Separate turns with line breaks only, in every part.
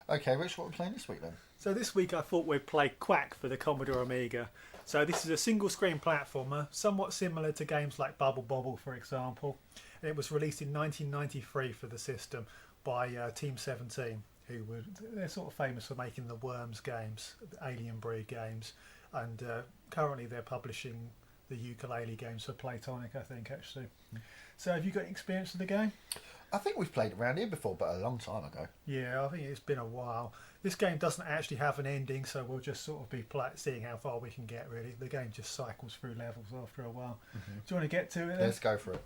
Okay, Rich, what are we playing this week then?
So this week I thought we'd play Qwak for the Commodore Amiga. So this is a single screen platformer, somewhat similar to games like Bubble Bobble, for example. And it was released in 1993 for the system by Team 17, they're sort of famous for making the Worms games, the Alien Breed games, and currently they're publishing the ukulele games for Playtonic, I think, actually. So have you got any experience with the game?
I think we've played around here before, but a long time ago.
Yeah, I think it's been a while. This game doesn't actually have an ending, so we'll just sort of be seeing how far we can get, really. The game just cycles through levels after a while. Do you want to get to it then?
Let's go for it.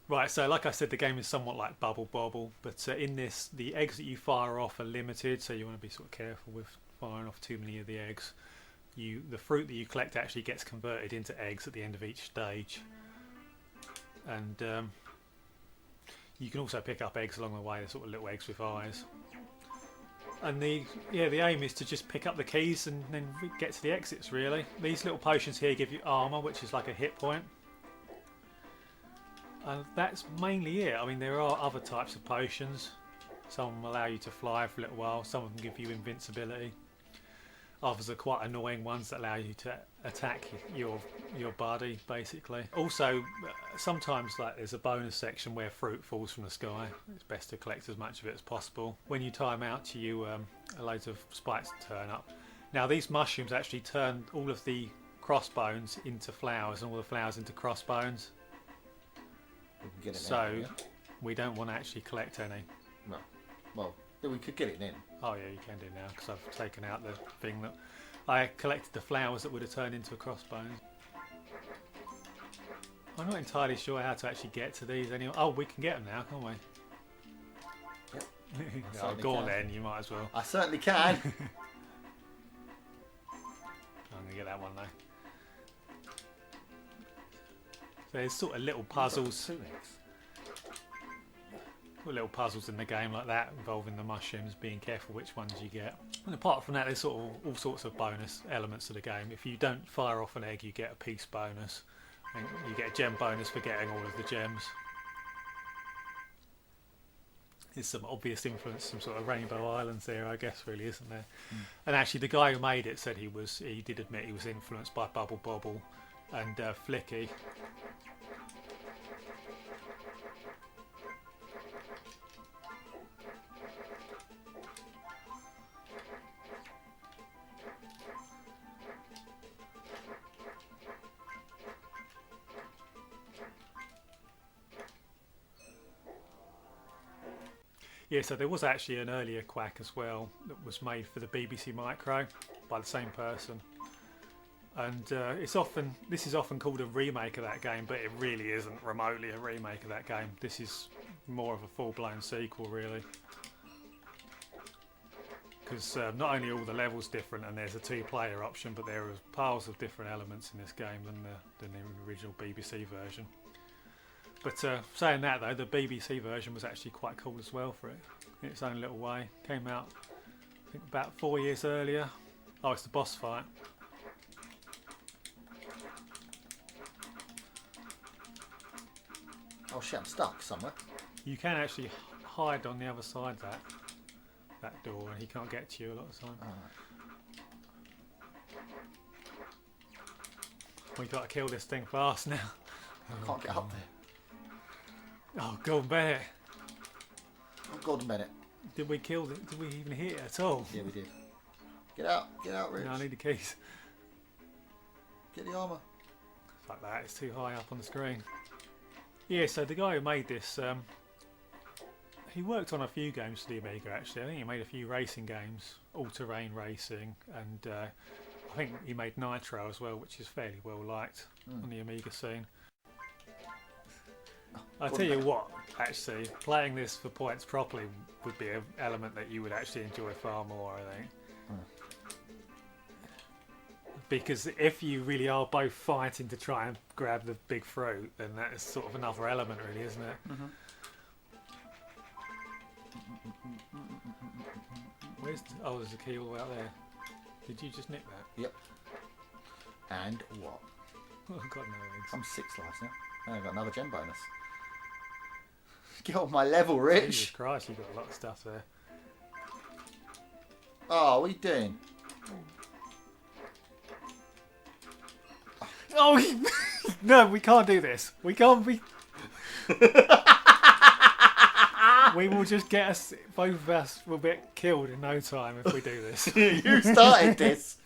Right, so like I said, the game is somewhat like Bubble Bobble, but in this, the eggs that you fire off are limited, so you want to be sort of careful with firing off too many of the eggs. The fruit that you collect actually gets converted into eggs at the end of each stage. And you can also pick up eggs along the way. They're sort of little eggs with eyes. And the aim is to just pick up the keys and then get to the exits, really. These little potions here give you armour, which is like a hit point. And that's mainly it. I mean, there are other types of potions. Some allow you to fly for a little while. Some of them give you invincibility. Others are quite annoying ones that allow you to attack your buddy, basically. Also, sometimes there's a bonus section where fruit falls from the sky. It's best to collect as much of it as possible. When you time out, you loads of spikes turn up. Now, these mushrooms actually turn all of the crossbones into flowers and all the flowers into crossbones.
We can get it
So,
now, yeah?
we don't want to actually collect any.
No. Well, then we could get it in.
Oh yeah, you can do now because I've taken out the thing that I collected the flowers that would have turned into a crossbones. I'm not entirely sure how to actually get to these anyway. Oh, we can get them now, can't we?
Yep.
Oh,
certainly
go on
can.
then, you might as well.
I certainly can.
I'm going to get that one though. So there's sort of little puzzles. Little puzzles in the game like that involving the mushrooms, being careful which ones you get. And apart from that, there's sort of all sorts of bonus elements to the game. If you don't fire off an egg, you get a peace bonus. And you get a gem bonus for getting all of the gems. There's some obvious influence, some sort of Rainbow Islands there, I guess, really, isn't there? And actually, the guy who made it said he did admit he was influenced by Bubble Bobble and Flicky. Yeah, so there was actually an earlier Qwak as well that was made for the BBC Micro by the same person, and this is often called a remake of that game, but it really isn't remotely a remake of that game. This is more of a full-blown sequel, really, because not only are all the levels different and there's a two-player option, but there are piles of different elements in this game than the original BBC version. But saying that though, the BBC version was actually quite cool as well for it, in its own little way. Came out, I think, about 4 years earlier. Oh, it's the boss fight.
Oh shit, I'm stuck somewhere.
You can actually hide on the other side of that door, and he can't get to you a lot of the time. We've got to kill this thing fast now.
I can't get up there.
Oh, God, Bennett.
Oh, Gordon Bennett.
Did we even hit it at all?
Yeah, we did. Get out, Rich.
No, I need the keys.
Get the armour.
It's like that, it's too high up on the screen. Yeah, so the guy who made this, he worked on a few games for the Amiga actually. I think he made a few racing games, all-terrain racing, and I think he made Nitro as well, which is fairly well liked on the Amiga scene. I tell you what, actually, playing this for points properly would be an element that you would actually enjoy far more, I think. Because if you really are both fighting to try and grab the big fruit, then that is sort of another element, really, isn't it? Oh, there's a key all the way out there. Did you just nick that?
Yep. And what?
Oh, I've got no eggs.
I'm 6 lives now. I've got another gem bonus. Get off my level, Rich.
Jesus Christ, you've got a lot of stuff there.
Oh, what are you doing?
Oh, no, we can't do this. We can't be. We will just get us, both of us will get killed in no time if we do this.
You started this.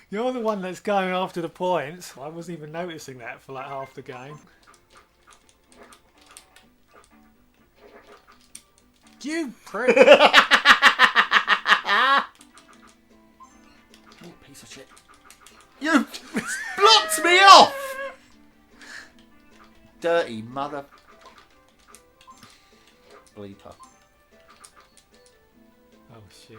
You're the one that's going after the points. I wasn't even noticing that for like half the game. You prick!
You piece of shit. You blocked me off! Dirty mother... bleeper.
Oh shit.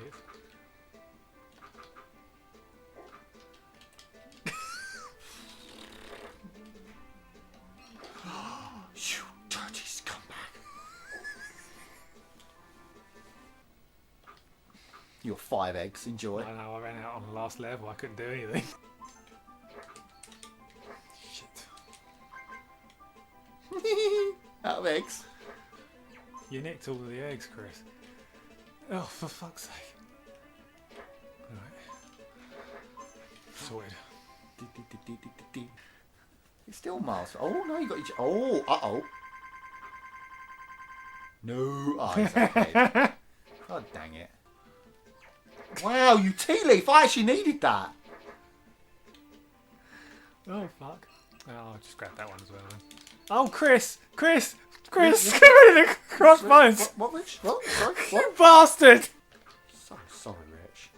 You dirty scumbag. Your 5 eggs, enjoy.
I know, I ran out on the last level, I couldn't do anything. Shit.
Out of eggs.
You nicked all of the eggs, Chris. Oh, for fuck's sake. Alright. Sorted.
It's still miles. Oh no, you got your... Oh, uh-oh. No. Oh, he's okay. God dang it. Wow, you tea leaf. I actually needed that.
Oh, fuck. Oh, I'll just grab that one as well then. Oh, Chris! Chris! Chris! Get rid of the crossbones!
What, Rich? What? Sorry?
You
What?
bastard!
So sorry, Rich.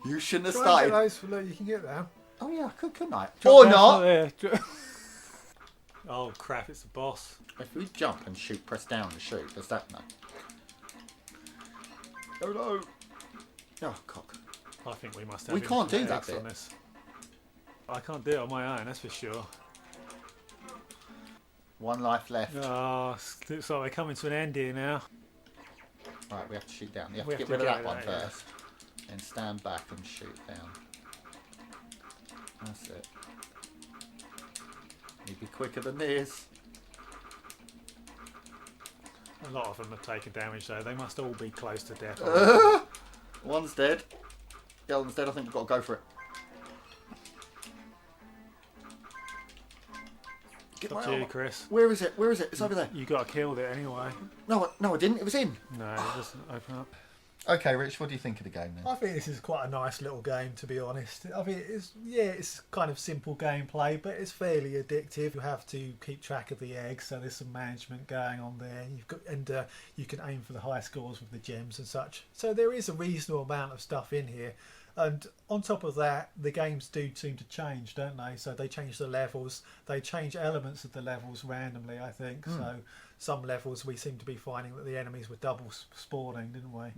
You shouldn't have
Try and
started.
get those for look, you can get them.
Oh yeah, I couldn't I?
Drop
Or
down
not.
there. Oh crap, it's the boss.
If we jump and shoot, press down to shoot, does that no? Oh no. Oh cock.
I think we must have
We can't do
infinite
that
eggs
bit.
on this. I can't do it on my own, that's for sure.
1 life left.
Oh, looks like we're coming to an end here now.
Right, we have to shoot down. You have
We
to
have
get
to
rid of
get
that one
rid of that, yeah.
first. Then stand back and shoot down. That's it. You'd be quicker than this.
A lot of them have taken damage though. They must all be close to death.
One's dead. The other one's dead. I think we've got to go for it. Get my
Up to you,
armor.
Chris.
Where is it? Where is it? It's over there.
You got killed it anyway.
No, I didn't. It was in.
No, it doesn't open up.
Okay, Rich, what do you think of the game then?
I think this is quite a nice little game, to be honest. I mean, it's kind of simple gameplay, but it's fairly addictive. You have to keep track of the eggs, so there's some management going on there. You can aim for the high scores with the gems and such. So there is a reasonable amount of stuff in here. And on top of that, the games do seem to change, don't they? So they change the levels. They change elements of the levels randomly, I think. So some levels we seem to be finding that the enemies were double spawning, didn't we?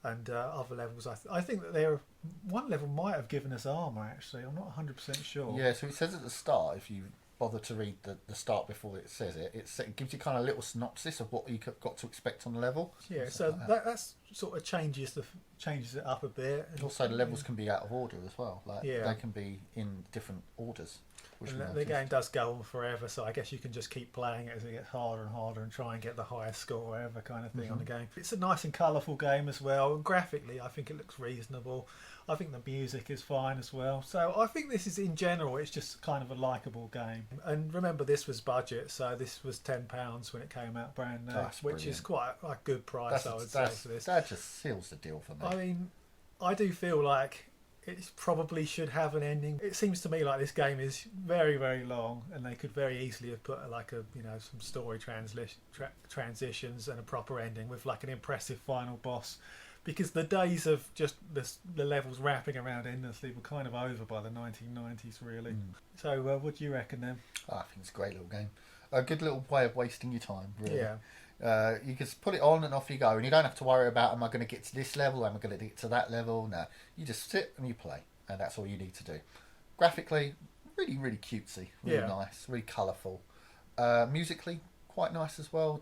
And other levels, I think that one level might have given us armour, actually. I'm not 100% sure.
Yeah, so it says at the start, if you bother to read the start before it says it, it gives you kind of a little synopsis of what you got to expect on the level.
Yeah, so that's sort of changes it up a bit.
And also, the levels can be out of order as well. Like
Yeah.
they can be in different orders. Which
And
we
the
noticed.
game does go on forever, so I guess you can just keep playing it as it gets harder and harder and try and get the highest score or whatever kind of thing on the game. It's a nice and colourful game as well, and graphically I think it looks reasonable. I think the music is fine as well. So I think this is, in general, it's just kind of a likeable game. And remember, this was budget, so this was £10 when it came out brand new,
That's
which is
brilliant.
quite a good price, I would say, for this.
That just seals the deal for me.
I mean, I do feel like it probably should have an ending. It seems to me like this game is very, very long, and they could very easily have put some story transitions and a proper ending with like an impressive final boss. Because the days of just the levels wrapping around endlessly were kind of over by the 1990s, really. So, what do you reckon then?
I think it's a great little game. A good little way of wasting your time, really.
Yeah.
You can just put it on and off you go, and you don't have to worry about, am I going to get to this level, am I going to get to that level? No, you just sit and you play, and that's all you need to do. Graphically, really, really cutesy, really nice, really colourful. Musically, quite nice as well.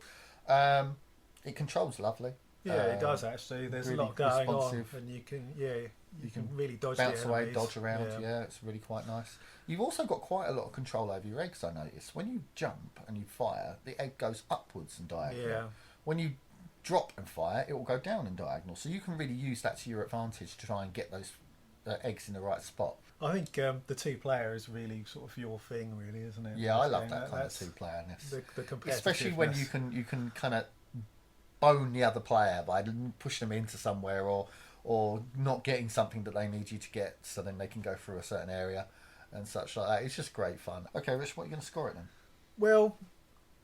It controls lovely.
Yeah, it does actually. There's
really
a lot going
responsive.
on, and you can really dodge
Bounce
the
away,
enemies.
dodge around. Yeah, it's really quite nice. You've also got quite a lot of control over your eggs, I noticed. When you jump and you fire, the egg goes upwards and diagonal.
Yeah.
When you drop and fire, it will go down in diagonal. So you can really use that to your advantage to try and get those eggs in the right spot.
I think the 2-player is really sort of your thing, really, isn't it?
Yeah, I love that kind of 2-playerness.
The competitiveness.
Especially when you can kind of bone the other player by pushing them into somewhere or not getting something that they need you to get, so then they can go through a certain area and such like that. It's just great fun. Okay, Rich, what are you going to score it then?
Well,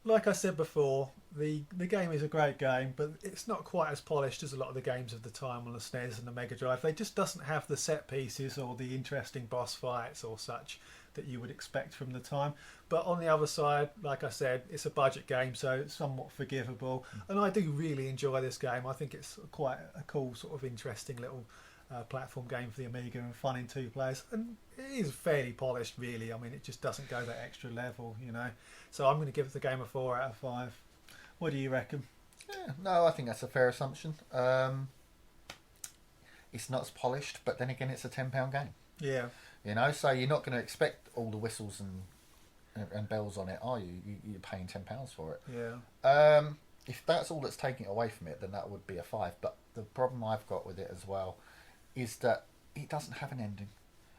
like I said before, the game is a great game, but it's not quite as polished as a lot of the games of the time on the SNES and the Mega Drive. It just doesn't have the set pieces or the interesting boss fights or such that you would expect from the time. But on the other side, like I said, it's a budget game, so it's somewhat forgivable. And I do really enjoy this game. I think it's quite a cool, sort of interesting little platform game for the Amiga and fun in 2 players. And it is fairly polished, really. I mean, it just doesn't go that extra level, you know. So I'm going to give the game a 4 out of 5. What do you reckon?
Yeah, no, I think that's a fair assumption. It's not as polished, but then again, it's a £10 game.
Yeah.
You know, so you're not going to expect all the whistles and bells on it, are you? You're paying £10 for it.
Yeah.
If that's all that's taking it away from it, then that would be a 5. But the problem I've got with it as well is that it doesn't have an ending.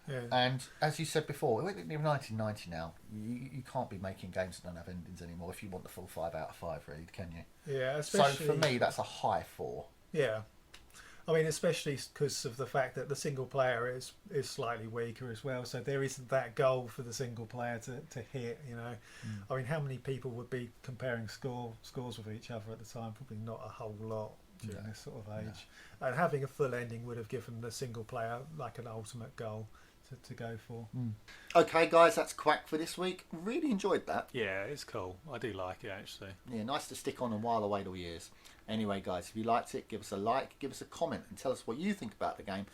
Yeah.
And as you said before, we're in 1990 now. You can't be making games that don't have endings anymore if you want the full 5 out of 5, really, can you?
Yeah, especially...
So for me, that's a high 4.
Yeah. I mean, especially because of the fact that the single player is slightly weaker as well, so there isn't that goal for the single player to hit, you know. I mean, how many people would be comparing scores with each other at the time? Probably not a whole lot during this sort of age. No. And having a full ending would have given the single player like an ultimate goal to go for.
Okay, guys, that's Qwak for this week. Really enjoyed that.
Yeah, it's cool. I do like it, actually.
Yeah, nice to stick on and while away all years. Anyway, guys, if you liked it, give us a like, give us a comment, and tell us what you think about the game,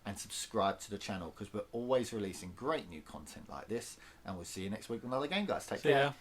and subscribe to the channel, because we're always releasing great new content like this. And we'll see you next week with another game, guys. Take care.
Ya.